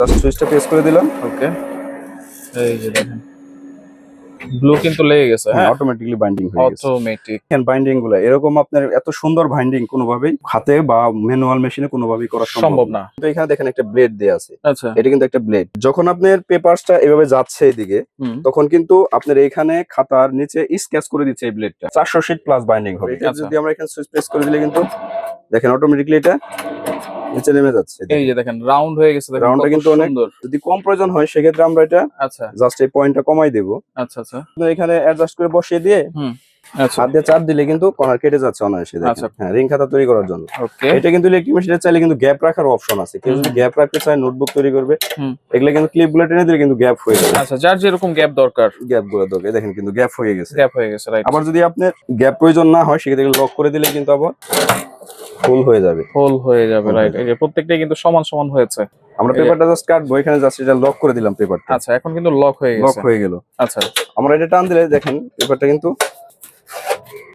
Just সুইচটা press করে দিলাম। ওকে, এই যে দেখেন গ্লু কিন্তু লেগে গেছে। হ্যাঁ, হ্যাঁ, অটোমেটিক্যালি বাইন্ডিং হয়ে গেছে। অটোমেটিক। দেখেন বাইন্ডিং গুলো এরকম আপনার এত সুন্দর বাইন্ডিং কোনোভাবেই হাতে বা ম্যানুয়াল মেশিনে কোনোভাবেই করা সম্ভব না। কিন্তু এখানে দেখেন একটা ব্লেড দেয়া আছে। আচ্ছা, এটা কিন্তু একটা ব্লেড। যখন আপনার পেপারসটা এভাবে যাচ্ছে এদিকে, তখন কিন্তু আপনার এখানে খাতার নিচে স্কেচ করে দিচ্ছে এই ব্লেডটা। 400 শীট প্লাস বাইন্ডিং হবে। এটা যদি আমরা এখানে সুইচ প্রেস করে দিলে কিন্তু দেখেন অটোমেটিক্যালি এটা নিচে নেমে যাচ্ছে। এই যে দেখেন রাউন্ড হয়ে গেছে। দেখেন রাউন্ডটা কিন্তু অনেক সুন্দর। যদি কম প্রয়োজন হয় সেক্ষেত্রে আমরা এটা আচ্ছা জাস্ট এই পয়েন্টটা কমাই দেব। আচ্ছা আচ্ছা, আপনার এখানে অ্যাডজাস্ট করে বসিয়ে দিয়ে আচ্ছা হাত দিয়ে চাপ দিলে কিন্তু কর্নার কেটে যাচ্ছে অনায়াসে। আচ্ছা, হ্যাঁ, রিং খাতা তৈরি করার জন্য। ওকে, এটা কিন্তু ইলেকট্রিক মেশিনে চাইলে কিন্তু গ্যাপ রাখার অপশন আছে। কেউ যদি গ্যাপ রাখতে চায় নোটবুক তৈরি করবে, এগুলা কিন্তু ক্লিপ গুলো টেনে দিলে কিন্তু গ্যাপ হয়ে যাবে। আচ্ছা, যার যেরকম গ্যাপ দরকার গ্যাপ গুলো দরকার, দেখেন কিন্তু গ্যাপ হয়ে গেছে। গ্যাপ হয়ে গেছে, রাইট। আবার যদি আপনার গ্যাপ প্রয়োজন না হয় সেক্ষেত্রে লক করে দিলে কিন্তু আবার ফুল হয়ে যাবে। ফুল হয়ে যাবে, রাইট। এই যে প্রত্যেকটাই কিন্তু সমান সমান হয়েছে। আমরা পেপারটা জাস্ট কাটবো, এখানে জাস্ট এটা লক করে দিলাম পেপারটা। আচ্ছা, এখন কিন্তু লক হয়ে লক গেছে। হয়ে গেল। আচ্ছা, আমরা এটা টান দিলে দেখেন পেপারটা কিন্তু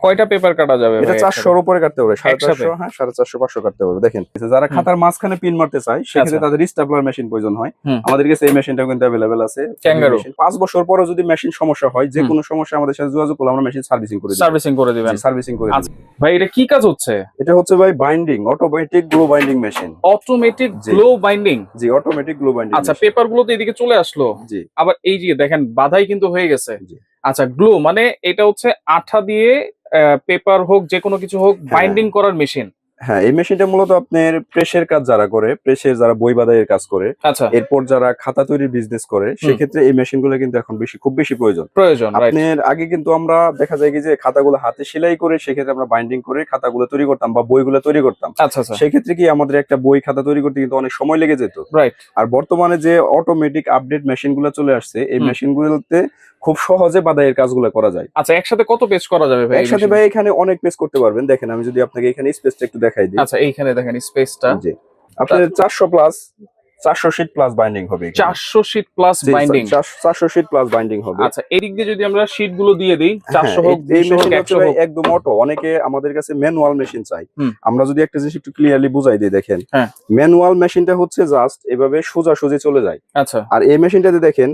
কয়টা পেপার কাটা যাবে এটা ভাই? 400 এর উপরে কাটতে পারবে। একসাথে? 450, হ্যাঁ 450 500 কাটতে পারবে। দেখেন যারা খাতার মাঝখানে পিন মারতে চায় সেক্ষেত্রে তাদের স্টেপলার মেশিন প্রয়োজন হয়। আমাদের কাছে এই মেশিনটা কিন্তু अवेलेबल আছে। ক্যাঙ্গারু। 5 বছর পরে যদি মেশিন সমস্যা হয়, যে কোনো সমস্যা আমাদের সাথে যোগাযোগ করলে আমরা মেশিন সার্ভিসিং করে দিই। সার্ভিসিং করে দিবেন। সার্ভিসিং করে দিই। ভাই এটা কি কাজ হচ্ছে? এটা হচ্ছে ভাই binding, automatic glue binding machine. Automatic glue binding. জি, অটোমেটিক গ্লো বাইন্ডিং। আচ্ছা, পেপার গুলো তো এদিকে চলে আসলো। জি, আবার এই যে দেখেন বাধাই কিন্তু হয়ে গেছে। জি। আচ্ছা, গ্লু মানে এটা হচ্ছে আঠা দিয়ে পেপার হোক যে কোনো কিছু হোক বাইন্ডিং করার মেশিন। হ্যাঁ, এই মেশিনটা মূলত আপনার প্রেসের কাজ যারা করে, প্রেসের যারা বই বাঁধাইয়ের কাজ করে, আচ্ছা, এরপর যারা খাতা তৈরির বিজনেস করে, সেক্ষেত্রে এই মেশিনগুলো কিন্তু এখন খুব বেশি প্রয়োজন। আপনার আগে কিন্তু আমরা দেখা যায় কি যে খাতাগুলো হাতে সেলাই করে সেক্ষেত্রে আমরা বাইন্ডিং করে খাতাগুলো তৈরি করতাম বা বইগুলো তৈরি করতাম। আচ্ছা আচ্ছা, সেক্ষেত্রে কি আমাদের একটা বই খাতা তৈরি করতে কিন্তু অনেক সময় লেগে যেত। রাইট। আর বর্তমানে যে অটোমেটিক আপডেট মেশিনগুলো চলে আসছে, এই মেশিনগুলোতে খুব সহজে বাঁধাইয়ের কাজগুলো করা যায়। আচ্ছা, একসাথে কত পেজ করা যাবে ভাই? একসাথে ভাই এখানে অনেক পেজ করতে পারবেন। দেখেন আমি যদি আপনাকে এখানে স্পেসটা একটু দেখাই দিই। আচ্ছা, এইখানে দেখেন স্পেসটা। জি, আপনার 400 শীট প্লাস বাইন্ডিং হবে। 400 sheet plus binding. 400 sheet plus binding হবে। আচ্ছা, এদিক দিয়ে যদি আমরা শীট গুলো দিয়ে দিই, 400 হোক, 200 হোক, 100 হোক, একদম অটো। অনেকে আমাদের কাছে ম্যানুয়াল মেশিন চাই। আমরা যদি একটা জিনিস একটু ক্লিয়ারলি বুঝাই দিই, দেখেন ম্যানুয়াল মেশিনটা হচ্ছে জাস্ট এভাবে সোজাসুজি চলে যায়। আচ্ছা, আর এই মেশিনটাতে দেখেন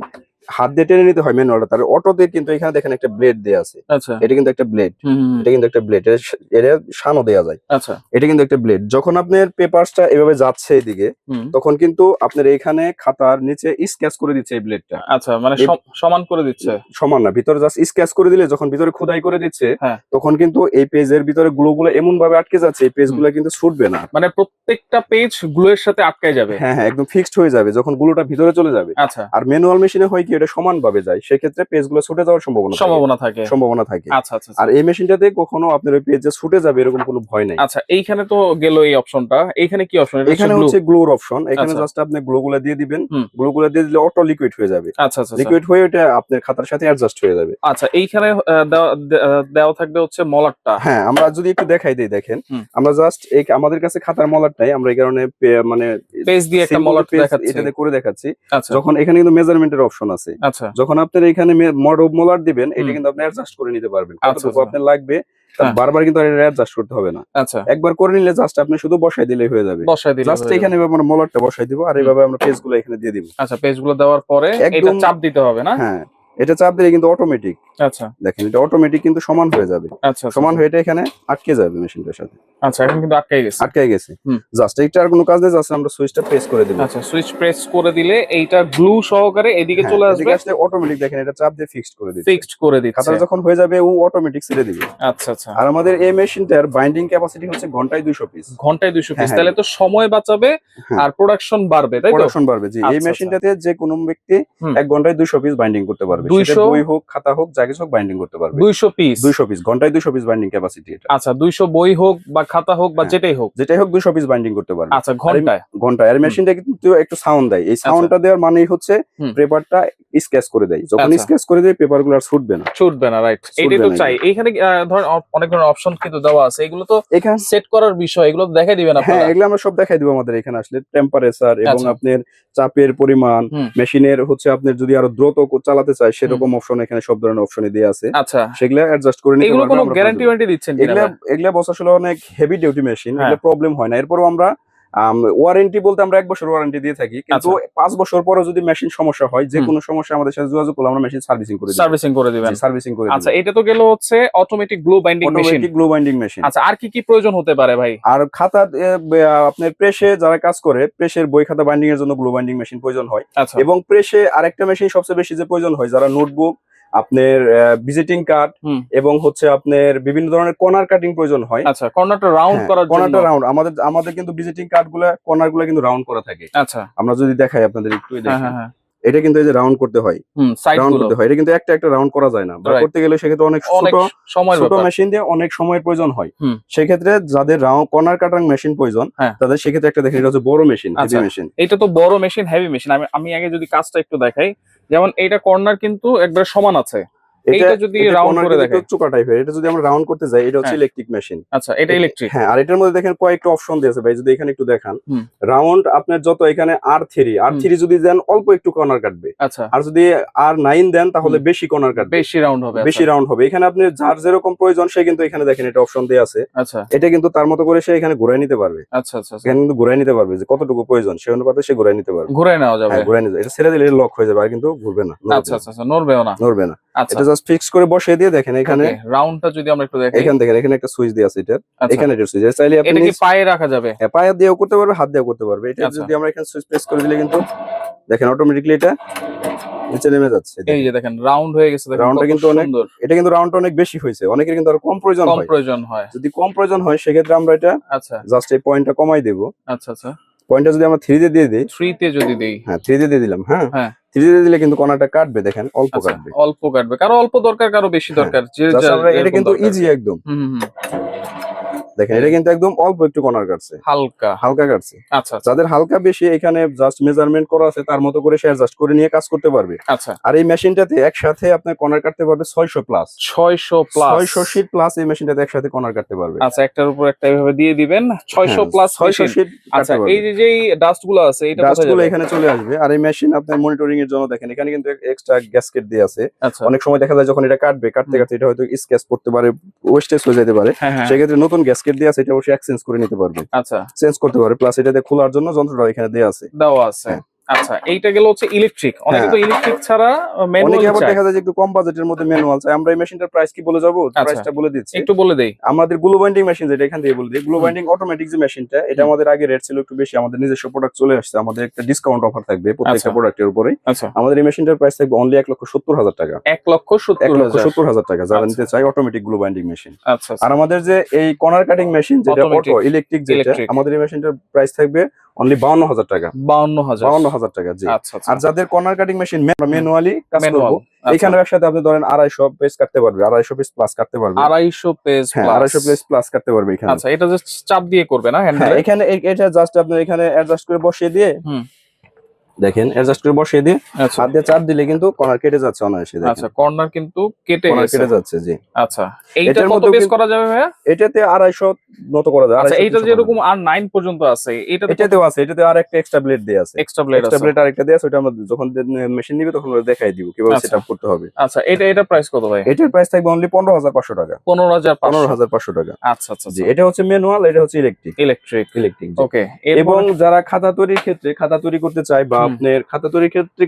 হাত দিয়ে টেনে নিতে হয় ম্যানুয়ালটা। তার অটোতে কিন্তু এখানে দেখেন একটা ব্লেড দেয়া আছে। আচ্ছা, এটা কিন্তু একটা ব্লেড। এটা কিন্তু একটা ব্লেড। এটা শানও দেয়া যায়। আচ্ছা, এটা কিন্তু একটা ব্লেড। যখন আপনার পেপারসটা এভাবে যাচ্ছে এদিকে, তখন কিন্তু আপনার এখানে খাতার নিচে স্কেচ করে দিচ্ছে এই ব্লেডটা। আচ্ছা, মানে সমান করে দিচ্ছে। সমান না, ভিতরে জাস্ট স্কেচ করে দিলে যখন ভিতরে খোদাই করে দিচ্ছে, তখন কিন্তু এই পেজের ভিতরে গ্লুগুলো এমন ভাবে আটকে যাচ্ছে এই পেজগুলো কিন্তু ছুটবে না। মানে প্রত্যেকটা পেজ গ্লুয়ের সাথে আটকে যাবে। হ্যাঁ হ্যাঁ, একদম ফিক্সড হয়ে যাবে যখন গ্লুটা ভিতরে চলে যাবে। আচ্ছা, আর ম্যানুয়াল মেশিনে হয় কি এটা সমান ভাবে যায়, সেক্ষেত্রে পেজগুলো ছুটে যাওয়ার সম্ভাবনা থাকে। আচ্ছা আচ্ছা, আর এই মেশিনটাতে কখনো আপনার ওই পেজ যে ছুটে যাবে এরকম কোনো ভয় নাই। আচ্ছা, এইখানে তো গেল এই অপশনটা। এইখানে কি অপশন? এখানে হচ্ছে গ্লুর অপশন। এখানে জাস্ট আপনি গ্লুগুলো দিয়ে দিবেন। গ্লুগুলো দিয়ে দিলে অটো লিকুইড হয়ে যাবে। আচ্ছা আচ্ছা, লিকুইড হয়ে ওটা আপনার খাতার সাথে অ্যাডজাস্ট হয়ে যাবে। আচ্ছা, এইখানে দেওয়া থাকবে হচ্ছে মলারটা। হ্যাঁ, আমরা যদি একটু দেখাই দিই, দেখেন আমরা জাস্ট আমাদের কাছে খাতার মলার নাই, আমরা এই কারণে মানে পেজ দিয়ে একটা মলার দেখাচ্ছি। এটাতে করে দেখাচ্ছি। আচ্ছা, যখন এখানে কিন্তু মেজারমেন্টের অপশন আছে। আচ্ছা, যখন আপনি এখানে মলার দিবেন, এটা কিন্তু আপনি অ্যাডজাস্ট করে নিতে পারবেন কতটুকু আপনার লাগবে। বারবার কিন্তু এটা অ্যাডজাস্ট করতে হবে না। আচ্ছা, একবার করে নিলে জাস্ট আপনি শুধু বসাই দিলেই হয়ে যাবে। জাস্ট এখানে আমরা মলারটা বসাই দিব আর এইভাবে আমরা পেজগুলো এখানে দিয়ে দিব। আচ্ছা, পেজগুলো দেওয়ার পরে এটা চাপ দিতে হবে না? হ্যাঁ, এটা চাপ দিলে কিন্তু অটোমেটিক। আচ্ছা, দেখেন এটা অটোমেটিক কিন্তু সমান হয়ে যাবে। আচ্ছা, সমান হয়ে এটা এখানে আটকে যাবে মেশিনটার সাথে। আচ্ছা, এখন কিন্তু আটকে গেছে। জাস্ট এইটা আর কোনো কাজ নেই, জাস্ট আমরা সুইচটা প্রেস করে দেব। আচ্ছা, সুইচ প্রেস করে দিলে এইটা গ্লু সহকারে এদিকে চলে আসবে। এদিকে আসলে অটোমেটিক দেখেন এটা চাপ দিয়ে ফিক্সড করে দিচ্ছে। খাতা আচ্ছা যখন হয়ে যাবে ও অটোমেটিক ছেড়ে দিবে। আচ্ছা আচ্ছা, আর আমাদের এই মেশিনটার বাইন্ডিং ক্যাপাসিটি হচ্ছে ঘন্টায় 200 পিস। ঘন্টায় 200 পিস। তাহলে তো সময় বাঁচাবে আর প্রোডাকশন বাড়বে, তাই তো? প্রোডাকশন বাড়বে, জি। এই মেশিনটাতে যে কোনো ব্যক্তি 1 ঘন্টায় 200 পিস বাইন্ডিং করতে পারবে। সেটা বই হোক, খাতা হোক, যা কিছু হোক বাইন্ডিং করতে পারবে। 200 পিস ঘন্টায় 200 পিস বাইন্ডিং ক্যাপাসিটি এটা। আচ্ছা, 200 বই হোক বা খাতা হোক বা যেটাই হোক 200 পিস বাইন্ডিং করতে পারবে। আচ্ছা, ঘন্টায়। আর মেশিনটা কিন্তু একটু সাউন্ড দেয়। এই সাউন্ডটা দেওয়ার মানেই হচ্ছে পেপারটা স্কেচ করে দেয়। যখন স্কেচ করে দেয় পেপারগুলো আর ছুটবে না, রাইট। এটাই তো চাই। এইখানে ধরেন অনেক ধরনের অপশন কিন্তু দেওয়া আছে। এগুলো তো এখানে সেট করার বিষয়, এগুলো দেখাই দিবেন আপনারা? হ্যাঁ, এগুলো আমরা সব দেখাই দিব। আমাদের এখানে আসলে টেম্পারেচার এবং আপনার চাপের পরিমাণ, মেশিনের হচ্ছে আপনার যদি আরো দ্রুত চালাতে চায় সেরকম অপশন এখানে সব ধরনের অপশনে দেয়া আছে। আচ্ছা, সেগুলো অ্যাডজাস্ট করে নিতে পারবেন। এগুলো কোনো গ্যারান্টি দিচ্ছেন কিনা? এগুলা বস আসলে অনেক হেভি ডিউটি মেশিন, এগুলো প্রবলেম হয় না। এরপরও আমরা ওয়ারেন্টি বলতে আমরা 1 বছর ওয়ারেন্টি দিয়ে থাকি, কিন্তু 5 বছর পরে যদি মেশিন সমস্যা হয়, যে কোনো সমস্যা আমাদের সাথে যোগাযোগ করলে আমরা মেশিন সার্ভিসিং করে দিই। সার্ভিসিং করে দিবেন। সার্ভিসিং করে দিই। আচ্ছা, এটা তো গেল হচ্ছে automatic glue binding machine. Automatic glue binding machine. আচ্ছা, আর কি কি প্রয়োজন হতে পারে ভাই? আর খাতা আপনার প্রেসে যারা কাজ করে, প্রেসের বই খাতা বাইন্ডিং এর জন্য গ্লু বাইন্ডিং মেশিন প্রয়োজন হয়। এবং প্রেসে আরেকটা মেশিন সবচেয়ে বেশি যে প্রয়োজন হয়, যারা নোটবুক, আপনার ভিজিটিং কার্ড এবং হচ্ছে আপনার বিভিন্ন ধরনের কর্নার কাটিং প্রয়োজন হয়। আচ্ছা, কর্নারটা রাউন্ড করার জন্য। কর্নারটা রাউন্ড, আমাদের কিন্তু ভিজিটিং কার্ড গুলা কর্নার গুলা কিন্তু রাউন্ড করা থাকে। আচ্ছা, আমরা যদি দেখাই আপনাদের একটু দেখেন, এটা কিন্তু এই যে রাউন্ড করতে হয়, রাউন্ড করতে হয়, এটা কিন্তু একটা একটা রাউন্ড করা যায় না, বা করতে গেলে সেক্ষেত্রে অনেক ছোট মেশিন দিয়ে অনেক সময়ের প্রয়োজন হয়। সেক্ষেত্রে যাদের কর্নার কাটার মেশিন প্রয়োজন, তাদের সেক্ষেত্রে একটা দেখেন, এটা হচ্ছে বড় মেশিন, হেভি মেশিন। এটা তো বড় মেশিন, হেভি মেশিন। আমি আগে যদি কাজটা একটু দেখাই, যেমন এইটা কর্নার কিন্তু একবার সমান আছে, এটা যদি রাউন্ড করে দেখাই চোকা টাইপের, এটা যদি আমরা রাউন্ড করতে যাই, এটা হচ্ছে ইলেকট্রিক মেশিন। আচ্ছা, এটা ইলেকট্রিক। হ্যাঁ, আর এটার মধ্যে দেখেন কয়েকটা অপশন দিয়েছে ভাই, যদি এখানে একটু দেখান, রাউন্ড আপনার যত এখানে R3 যদি দেন অল্প একটু কর্নার কাটবে। আচ্ছা, আর যদি R9 দেন তাহলে বেশি কর্নার কাটবে, বেশি রাউন্ড হবে। বেশি রাউন্ড হবে। এখানে আপনি যার যেরকম প্রয়োজন সে কিন্তু এখানে দেখেন এটা অপশন দেয়া আছে। আচ্ছা, এটা কিন্তু তার মতো করে সে এখানে ঘুরাই নিতে পারবে। আচ্ছা আচ্ছা, এখানে কিন্তু ঘুরাই নিতে পারবে যে কতটুকু প্রয়োজন, সে অনুপাতে সে ঘুরাই নিতে পারবে। ঘুরাই নেওয়া যাবে। ঘুরাই নিতে, এটা ছেড়ে দিলে লক হয়ে যাবে, আর কিন্তু ঘুরবে না। আচ্ছা আচ্ছা, নড়বেও না, নড়বে না। আচ্ছা, এটা জাস্ট ফিক্স করে বসিয়ে দিয়ে দেখেন এখানে রাউন্ডটা যদি আমরা একটু দেখাই, এখানে দেখেন এখানে একটা সুইচ দেয়া আছে, এটা এখানে একটা সুইচ, চাইলে আপনি এটা কি পায়ে রাখা যাবে? হ্যাঁ, পায়ে দিয়েও করতে পারবে, হাত দিয়েও করতে পারবে। এটা যদি আমরা এখানে সুইচ প্রেস করে দিলে কিন্তু দেখেন অটোমেটিক্যালি এটা নিচে নেমে যাচ্ছে। এই যে দেখেন রাউন্ড হয়ে গেছে, দেখেন রাউন্ডটা কিন্তু অনেক সুন্দর। এটা কিন্তু রাউন্ডটা অনেক বেশি হয়েছে, অনেকের কিন্তু আর কম প্রয়োজন হয়। যদি কম প্রয়োজন হয় সেক্ষেত্রে আমরা এটা জাস্ট এই পয়েন্টটা কমাই দেব। আচ্ছা আচ্ছা, পয়েন্টটা যদি আমরা 3 দিয়ে দিই, 3 তে যদি দেই, হ্যাঁ 3 দিয়ে দিলাম, হ্যাঁ 3 দিয়ে দিলে কিন্তু কর্নারটা কাটবে, দেখেন অল্প কাটবে, অল্প কাটবে, কারো অল্প দরকার, কারো বেশি দরকার। এটা কিন্তু ইজি একদম। দেখেন এটা কিন্তু একদম অল্প একটু কর্নার কাটছে, হালকা কাটছে। আচ্ছা, যাদের হালকা বেশি, এখানে জাস্ট মেজারমেন্ট করা আছে, তার মতো করে সে অ্যাডজাস্ট করে নিয়ে কাজ করতে পারবে। আচ্ছা, আর এই মেশিনটাতে একসাথে আপনি কর্নার কাটতে পারবে 600 প্লাস 600 শীট প্লাস এই মেশিনটাতে একসাথে কর্নার কাটতে পারবে। আচ্ছা, একটার উপর একটা এইভাবে দিয়ে দিবেন, 600 প্লাস 600 শীট। আচ্ছা, এই যে ডাস্ট গুলো আছে, এটা ডাস্টগুলো এখানে চলে আসবে। আর এই মেশিন আপনার মনিটরিং এর জন্য দেখেন এখানে কিন্তু এক্সট্রা গ্যাসকেট দেয়া আছে। অনেক সময় দেখা যায় যখন এটা কাটতে কাটতে এটা হয়তো স্ক্র্যাচ করতে পারে, ওয়েস্টেজ হয়ে যেতে পারে, সেক্ষেত্রে নতুন গ্যাসকেট দেয়া আছে, এটা অবশ্যই চেঞ্জ করে নিতে পারবে। আচ্ছা, চেঞ্জ করতে পারবে। প্লাস এটাতে খোলার জন্য যন্ত্রটা এখানে দেয়া আছে। আচ্ছা, এইটা গেল হচ্ছে ইলেকট্রিক। অনেকে তো ইলেকট্রিক ছাড়া ম্যানুয়াল চায়, অনেকে আবার দেখা যায় যে একটু কম বাজেটের মধ্যে ম্যানুয়াল চায়। আমরা এই মেশিনটার প্রাইস কি বলে যাব? প্রাইসটা বলে দিচ্ছি, একটু বলে দেই। আমাদের গ্লু বাইন্ডিং মেশিন যেটা, এখান থেকে বলে দিই, গ্লু বাইন্ডিং অটোমেটিক যে মেশিনটা, এটা আমাদের আগে রেট ছিল একটু বেশি, আমাদের নিজস্ব প্রোডাক্ট চলে আসছে, আমাদের একটা ডিসকাউন্ট অফার থাকবে প্রত্যেকটা প্রোডাক্টের উপরে। আমাদের এই মেশিনটার প্রাইস থাকবে অনলি 1,70,000 টাকা। 1,70,000 টাকা যারা নিতে চায় অটোমেটিক গ্লু বাইন্ডিং মেশিন। আর আমাদের যে এই কর্নার কাটিং মেশিন যেটা অটো ইলেকট্রিক, যেটা আমাদের এই মেশিনটার প্রাইস থাকবে অনলি 52,000 টাকা। 52,000 টাকা, জি। আর যাদের কর্নার কাটিং মেশিন ম্যানুয়ালি কাজ করব, এখানে একসাথে আপনি ধরেন 250 পেজ কাটতে পারবে, 250 পেজ প্লাস কাটতে পারবে, 250 পেজ প্লাস কাটতে পারবে এখানে। আচ্ছা, এটা জাস্ট চাপ দিয়ে করবে না হ্যান্ডেলে? এখানে এটা জাস্ট আপনি এখানে অ্যাডজাস্ট করে বসিয়ে দিয়ে দেখেন, অ্যাডজাস্ট করে বসিয়ে দিয়ে হাত দিয়ে চাপ দিলে কিন্তু কর্নার কেটে যাচ্ছে অনায়াসে। আচ্ছা, কর্নার কিন্তু কেটে যাচ্ছে, জি। আচ্ছা, এইটা কত পেজ করা যাবে ভাইয়া? এটাতে 250 মতো করা যায়। আচ্ছা, এইটা যেরকম R9 পর্যন্ত আছে, এটাতেও আছে, এটাতে আর একটা এক্সট্রা ব্লেড দেয়া আছে, এক্সট্রা ব্লেড আরেকটা দেয়া আছে। ওটা আমরা যখন মেশিন নিবে তখন আমরা দেখাই দিব কিভাবে সেটআপ করতে হবে। আচ্ছা, এটা প্রাইস কত ভাই? এটার প্রাইস থাকবে অনলি 15,500 টাকা। 15,500 টাকা। আচ্ছা আচ্ছা, জি। এটা হচ্ছে ম্যানুয়াল, এটা হচ্ছে ইলেকট্রিক। ওকে। এবং যারা খাতা তৈরির ক্ষেত্রে খাতা তৈরি করতে চায়, বা আপনার খাতা তৈরির ক্ষেত্রে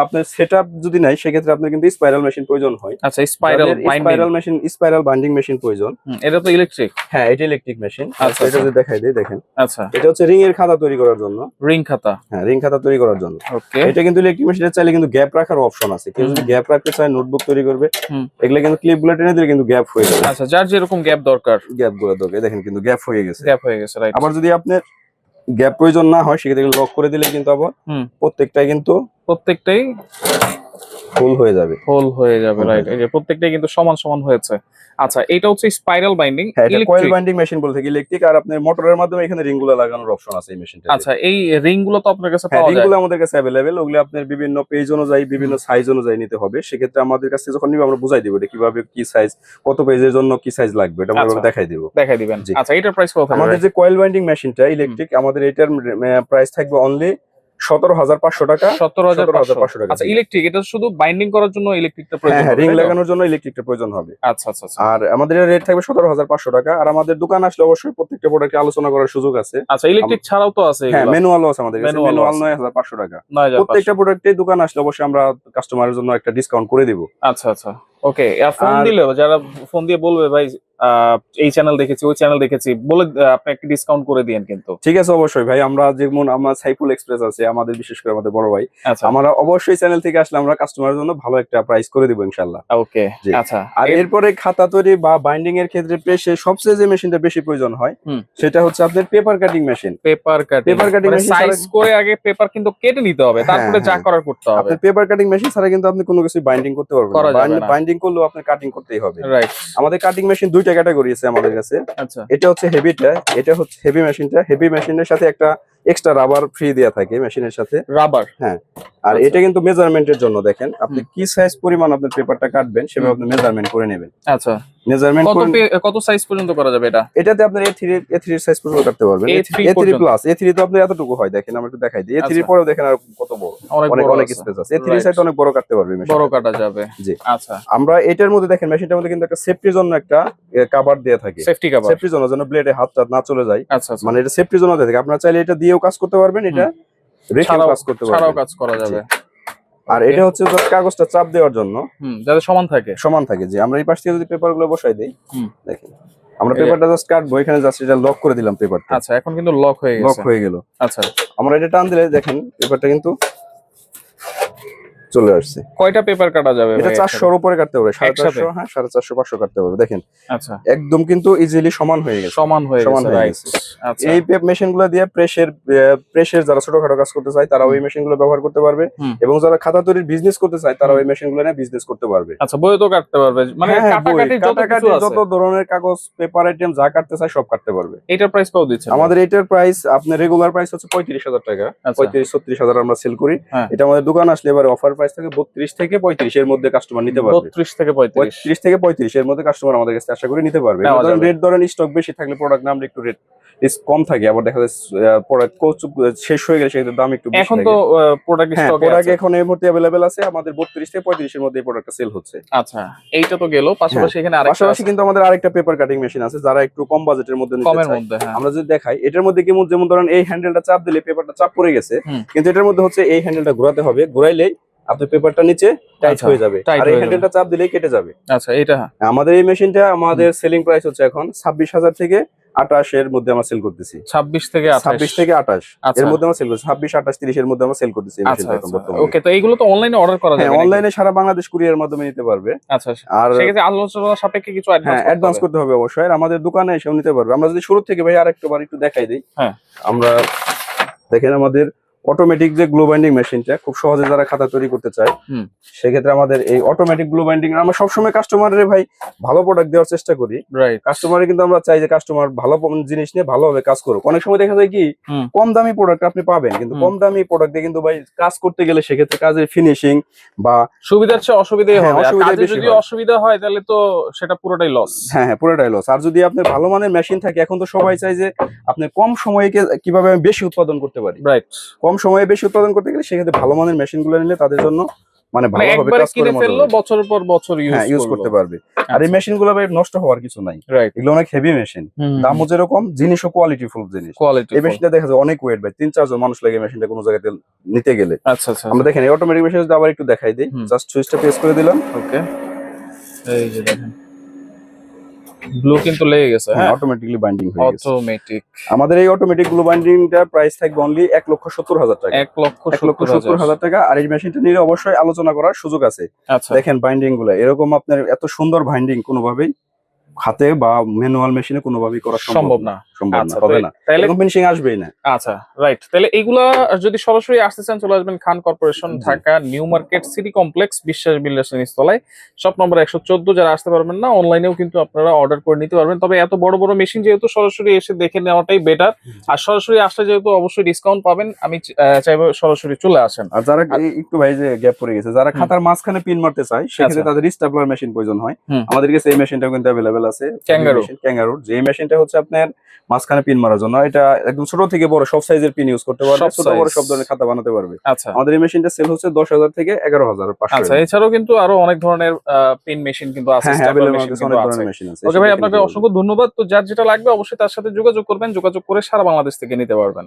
আপনার সেটআপ যদি নাই, সেক্ষেত্রে আপনার কিন্তু স্পাইরাল মেশিন প্রয়োজন হয়। আচ্ছা, স্পাইরাল বাইন্ডিং মেশিন প্রয়োজন। এটা তো ইলেকট্রিক? হ্যাঁ, এটা ইলেকট্রিক মেশিন। আচ্ছা, এটা যদি দেখাই দেই, দেখেন। আচ্ছা, এটা হচ্ছে রিং এর খাতা তৈরি করার জন্য। রিং খাতা? হ্যাঁ, রিং খাতা তৈরি করার জন্য। ওকে। এটা কিন্তু ইলেকট্রিক মেশিনের চাইলে কিন্তু গ্যাপ রাখার অপশন আছে। কেউ যদি গ্যাপ রাখতে চায়, নোটবুক তৈরি করবে, এগুলা কিন্তু ক্লিপ গুলো টেনে দিলে কিন্তু গ্যাপ হয়ে যাবে। আচ্ছা, যার যেরকম গ্যাপ দরকার, গ্যাপ গুলো দরকার, দেখেন কিন্তু গ্যাপ হয়ে গেছে, রাইট। আবার যদি আপনার গ্যাপ প্রয়োজন না হয়, সেক্ষেত্রে লক করে দিলে কিন্তু আবার প্রত্যেকটাই ফুল হয়ে যাবে, রাইট। এই যে প্রত্যেকটাই কিন্তু সমান হয়েছে। আচ্ছা, এটা হচ্ছে spiral binding, coil binding machine বলতে কি ইলেকট্রিক। আর আপনার মোটরের মাধ্যমে এখানে রিং গুলো লাগানোর অপশন আছে এই মেশিনটাতে। আচ্ছা, এই রিং গুলো তো আপনার কাছে পাওয়া যায়? রিং গুলো আমাদের কাছে अवेलेबल। ওগুলো আপনার বিভিন্ন পেজ অনুযায়ী, বিভিন্ন সাইজ অনুযায়ী নিতে হবে। সেক্ষেত্রে আমাদের কাছে যখন নিবে আমরা বুঝাই দিব এটা কিভাবে, কি সাইজ, কত পেজের জন্য কি সাইজ লাগবে, এটা আমরা দেখাই দিবেন। আচ্ছা, এটার প্রাইস কত? আমাদের যে কয়েল বাইন্ডিং মেশিনটা ইলেকট্রিক, আমাদের এটার প্রাইস থাকবে অনলি 17,500 টাকা। 17,500 টাকা। আচ্ছা ইলেকট্রিক, এটা শুধু বাইন্ডিং করার জন্য ইলেকট্রিকটা প্রয়োজন হ্যাঁ হবে, রিং তাই তো? লাগানোর জন্য ইলেকট্রিকটা প্রয়োজন হবে। আচ্ছা আচ্ছা আচ্ছা। আর আমাদের রেট থাকবে 17,500 টাকা। আর আমাদের দোকান আসলে অবশ্যই প্রত্যেকটা প্রোডাক্টে আলোচনা করার সুযোগ আছে। আচ্ছা ইলেকট্রিক ছাড়াও তো আছে হ্যাঁ এগুলা? ম্যানুয়ালও আছে আমাদের কাছে, Manual ও ম্যানুয়াল আছে। 9,500 টাকা। 9,500 প্রত্যেকটা প্রোডাক্টে দোকান আসলে অবশ্যই আমরা কাস্টমারের জন্য একটা ডিসকাউন্ট করে দিব। আচ্ছা আচ্ছা ওকে। আর ফোন আর- দিলে যারা ফোন দিয়ে বলবে ভাই এই চ্যানেল দেখেছি ওই চ্যানেল দেখেছি বলে আপনি একটা ডিসকাউন্ট করে দিয়েন কিন্তু। ঠিক আছে অবশ্যই ভাই, আমরা যেমন আমরা সাইফুল এক্সপ্রেস আছে আমাদের, বিশেষ করে আমাদের বড় ভাই, আচ্ছা আমরা অবশ্যই চ্যানেল থেকে আসলে আমরা কাস্টমারের জন্য ভালো একটা প্রাইস করে দিব ইনশাআল্লাহ। ওকে জি। আচ্ছা। আর এরপরে খাতা তৈরি বা বাইন্ডিং এর ক্ষেত্রে প্রেসে সবচেয়ে যে মেশিনটা বেশি প্রয়োজন হয় হুম। সেটা হচ্ছে আপনার paper cutting machine. Paper cutting, Paper cutting মানে machine সাইজ ছাড়া- করে আগে পেপার কিন্তু কেটে নিতে হবে, হ্যাঁ, তারপরে যা হ্যাঁ। করার করতে হবে। আপনার পেপার কাটিং মেশিন ছাড়া কিন্তু আপনি কোনো কিছু বাইন্ডিং করতে পারবেন করা যাবে না। না। বাইন্ডিং করলেও আপনার কাটিং করতেই হবে। রাইট। আমাদের কাটিং মেশিন দুইটা ক্যাটাগরি আছে আমাদের কাছে। আচ্ছা এটা হচ্ছে হেভিটা, এটা হচ্ছে হেভি মেশিনটা। হেভি মেশিনের সাথে একটা এক্সট্রা রাবার ফ্রি দেয়া থাকে মেশিনের সাথে। রাবার। হ্যাঁ। আর আচ্ছা। এটা কিন্তু মেজারমেন্টের জন্য, দেখেন আপনি কি সাইজ পরিমাণ আপনার পেপারটা কাটবেন সেভাবে আপনি মেজারমেন্ট করে নেবেন। আচ্ছা মেজারমেন্ট কত করে কত সাইজ পর্যন্ত করা যাবে এটা? এটাতে আপনার A3 সাইজ পর্যন্ত কাটতে পারবেন। A3 A3 পর্যন্ত। প্লাস, A3 তো আপনার এতটুকু হয়, দেখেন আমরা একটু দেখাই দিই। A3 আচ্ছা। পরেও দেখেন আর কত বড়, অনেক অনেক বড় অনেক আছে। স্পেস আছে। A3 Right. সাইজ অনেক বড় কাটতে পারবে মেশিন। বড় কাটা যাবে। জি। আচ্ছা আমরা এটার মধ্যে দেখেন মেশিনটার মধ্যে কিন্তু একটা সেফটির জন্য একটা কভার দেয়া থাকে। Safety cover. সেফটির জন্য যেন ব্লেডে হাতটা না চলে যায়, আচ্ছা আচ্ছা। মানে এটা সেফটির জন্য দেয়া থাকে। আপনারা চাইলে এটা দিয়েও কাজ করতে পারবেন, এটা রেখেও ছাড়াও কাজ করতে ছাড়াও পারবেন। কাজ করা যাবে। আর এটা হচ্ছে just কাগজটা চাপ দেওয়ার জন্য, যাতে সমান থাকে। সমান থাকে। যে আমরা এই পাশ থেকে যদি পেপার গুলো বসাই দেই, হুম। দেখেন আমরা এই যে- পেপারটা জাস্ট কাটবো, এখানে জাস্ট এটা লক করে দিলাম পেপারটা। আচ্ছা এখন কিন্তু লক হয়ে লক গেছে। হয়ে গেল। আচ্ছা আমরা এটা টান দিলে দেখেন পেপারটা কিন্তু চলে আসছে। কয়টা পেপার কাটা যাবে এটা ভাই 400 এর উপরে কাটতে পারবে, একসাথে? 450, হ্যাঁ 450 500 কাটতে পারবে। দেখেন আচ্ছা একদম কিন্তু ইজিলি সমান হয়ে গেছে। সমান হয়ে সমান গেছে। হয়ে রাইট। গেছে। আচ্ছা এই মেশিন গুলো দিয়ে প্রেসের যারা ছোটখাটো কাজ করতে চায় তারা ওই মেশিন গুলো ব্যবহার করতে পারবে, হুম। এবং যারা খাতা তৈরির বিজনেস করতে চায় তারা ওই মেশিন গুলো নিয়ে বিজনেস করতে পারবে। আচ্ছা বই তো কাটতে পারবে, মানে হ্যাঁ, হ্যাঁ, বই, কাটাকাটি যত কিছু কাটাকাটি আছে। যত ধরনের কাগজ পেপার আইটেম যা কাটতে চায় সব কাটতে পারবে। এটার প্রাইস কত দিচ্ছেন? আমাদের এটার প্রাইস আপনার রেগুলার প্রাইস হচ্ছে 35,000 টাকা। আচ্ছা। 35-36,000 আমরা সেল করি। হ্যাঁ। এটা আমাদের দোকান আসলে এবার অফার প্রাইস থাকে 32 থেকে 35 এর মধ্যে কাস্টমার নিতে পারবে। 32 থেকে 35। 35 থেকে 35 এর মধ্যে কাস্টমার আমাদের কাছে আশা করি নিতে পারবে। নেওয়া যাবে। রেট ধরেন স্টক বেশি থাকলে প্রোডাক্ট নাম একটু রেট কম থাকে, আবার দেখা যায় প্রোডাক্ট শেষ হয়ে গেলে সেক্ষেত্রে দাম একটু বেশি এখন থাকে। তো প্রোডাক্ট হ্যাঁ স্টকে প্রোডাক্ট আছে। এখন এই মুহূর্তে अवेलेबल আছে আমাদের 32 থেকে 35 এর মধ্যে এই প্রোডাক্টটা সেল হচ্ছে। আচ্ছা এইটা তো গেল, পাশাপাশি এখানে আরেকটা পাশাপাশি আছে কিন্তু আমাদের আরেকটা পেপার কাটিং মেশিন আছে যারা একটু কম বাজেটের মধ্যে নিতে কমের চায়। মধ্যে। হ্যাঁ আমরা যদি দেখাই এটার মধ্যে কেমন, যেমন ধরেন এই হ্যান্ডেলটা চাপ দিলে পেপারটা চাপ পড়ে গেছে, হুম। কিন্তু এটার মধ্যে হচ্ছে এই হ্যান্ডেলটা ঘোরাতে হবে, ঘোরাইলেই আপনার পেপারটা নিচে টাইট আচ্ছা, হয়ে যাবে, tight আর এই হয়ে হ্যান্ডেলটা চাপ দিলেই কেটে যাবে। আচ্ছা এটা আমাদের এই মেশিনটা আমাদের সেলিং প্রাইস হচ্ছে এখন 26,000 থেকে 28 এর মধ্যে আমরা সেল করতেছি। 26 থেকে 28। 26 থেকে 28 আচ্ছা। এর মধ্যে আমরা সেল করছি, 26 28 30 এর মধ্যে আমরা সেল করতেছি এই আচ্ছা মেশিনটা এখন বর্তমানে। ওকে, তো এইগুলো তো অনলাইনে অর্ডার করা হ্যাঁ যাবে নাকি? অনলাইনে সারা বাংলাদেশ কুরিয়ারের মাধ্যমে নিতে পারবে। আচ্ছা আর সেক্ষেত্রে আলোচনা সাপেক্ষে কিছু হ্যাঁ অ্যাডভান্স করতে হবে অবশ্যই। আর আমাদের দোকানে এসেও নিতে পারবে। আমরা যদি শুরু থেকে ভাই আরেকবার একটু দেখাই দিই। হ্যাঁ। আমরা দেখেন আমাদের অটোমেটিক যে গ্লো বাইন্ডিং মেশিনটা খুব সহজে যারা খাতা তৈরি করতে চায় হুম। সেক্ষেত্রে আমাদের এই অটোমেটিক গ্লো বাইন্ডিং আমরা সবসময় কাস্টমারের ভাই ভালো প্রোডাক্ট দেওয়ার চেষ্টা করি। রাইট। কাস্টমারের কিন্তু আমরা চাই যে কাস্টমার ভালো জিনিস নিয়ে ভালোভাবে কাজ করুক। অনেক সময় দেখা যায় কি হুম। কম দামি প্রোডাক্ট আপনি পাবেন, কিন্তু কম দামি প্রোডাক্ট দিয়ে কিন্তু ভাই কাজ করতে গেলে সেক্ষেত্রে কাজের ফিনিশিং বা সুবিধার চেয়ে অসুবিধাই হ্যাঁ, হবে। আর অসুবিধা কাজে বেশি যদি হয়। অসুবিধা হয় তাহলে তো সেটা পুরোটাই লস। হ্যাঁ হ্যাঁ পুরোটাই লস। আর যদি আপনার ভালো মানের মেশিন থাকে, এখন তো সবাই চাই যে আপনি কম সময়ে কিভাবে আমি বেশি উৎপাদন করতে পারি। রাইট। কম সময়ে বেশি উৎপাদন করতে গেলে সেক্ষেত্রে ভালো মানের মেশিন গুলো নিলে তাদের জন্য মানে মানে ভালোভাবে একবারে কাজ করে কিনে ফেললো, বছরের পর বছর হ্যাঁ ইউজ করতে পারবে। আর এই মেশিন গুলো ভাই নষ্ট হওয়ার কিছু নাই, রাইট। এগুলো অনেক হেভি মেশিন, দামও যেরকম জিনিসও কোয়ালিটি ফুল জিনিস। কোয়ালিটি এই মেশিনটা দেখা যায় অনেক ওয়েট ভাই, 3-4 জন মানুষ লাগে মেশিনটা কোনো জায়গাতে নিতে গেলে। আচ্ছা আচ্ছা আমরা দেখেন এই অটোমেটিক মেশিন যদি আবার একটু দেখাই দিই, জাস্ট সুইচটা প্রেস করে দিলাম, ওকে এই যে দেখেন ব্লু কিন্তু লেগে গেছে। হ্যাঁ অটোমেটিকলি বাইন্ডিং হয়ে গেছে। অটোমেটিক। আমাদের এই অটোমেটিক গ্লো বাইন্ডিংটার প্রাইস থাকবে অনলি 1,70,000 টাকা। 1,70,000 টাকা। আর এই মেশিনটা নিলে অবশ্যই আলোচনা করার সুযোগ আছে। আচ্ছা দেখেন বাইন্ডিং গুলো এরকম আপনার এত সুন্দর বাইন্ডিং কোনোভাবেই হাতে বা ম্যানুয়াল মেশিনে কোনোভাবেই করা সম্ভব না। সম্ভব আচ্ছা না, হবে না, তাহলে এরকম ফিনিশিং আসবেই না। আচ্ছা রাইট। তাহলে এগুলা যদি সরাসরি আসতে চান চলে আসবেন Khan corporation, Dhaka new market city complex, Biswas builders নিচতলায়, শপ নম্বর 114। যারা আসতে পারবেন না অনলাইনেও কিন্তু আপনারা অর্ডার করে নিতে পারবেন। তবে এত বড় বড় মেশিন যেহেতু সরাসরি এসে দেখে নেওয়াটাই বেটার, আর সরাসরি আসলে যেহেতু অবশ্যই ডিসকাউন্ট পাবেন, আমি চাইবো সরাসরি চলে আসেন। আর যারা একটু ভাই যে গ্যাপ পড়ে গেছে, যারা খাতার মাঝখানে পিন মারতে চায় সেক্ষেত্রে আচ্ছা। তাদের স্টাপলার মেশিন প্রয়োজন হয়। হুম। আমাদের কাছে এই মেশিনটা কিন্তু अवेलेबल আছে, ক্যাঙ্গারু। ক্যাঙ্গারু যে মেশিনটা হচ্ছে আপনার মাঝখানে পিন মারার জন্য। এটা একদম ছোট থেকে বড় সব সাইজের পিন ইউজ করতে পারবে, সব ছোট বড় size। সব ধরনের খাতা বানাতে পারবে। আচ্ছা আমাদের এই মেশিনটা সেল হচ্ছে 10,000 থেকে 11,500। আচ্ছা, এছাড়াও কিন্তু আরো অনেক ধরনের পিন মেশিন কিন্তু আছে, হ্যাঁ, স্ট্যাপলার available মেশিন আছে, কিন্তু অনেক আছে। ধরনের মেশিন আছে। ওকে ভাই, সেটা আপনাকে কিনতে পারবেন। অসংখ্য ধন্যবাদ। তো যার যেটা লাগবে অবশ্যই তার সাথে যোগাযোগ করবেন, যোগাযোগ করে সারা বাংলাদেশ থেকে নিতে পারবেন।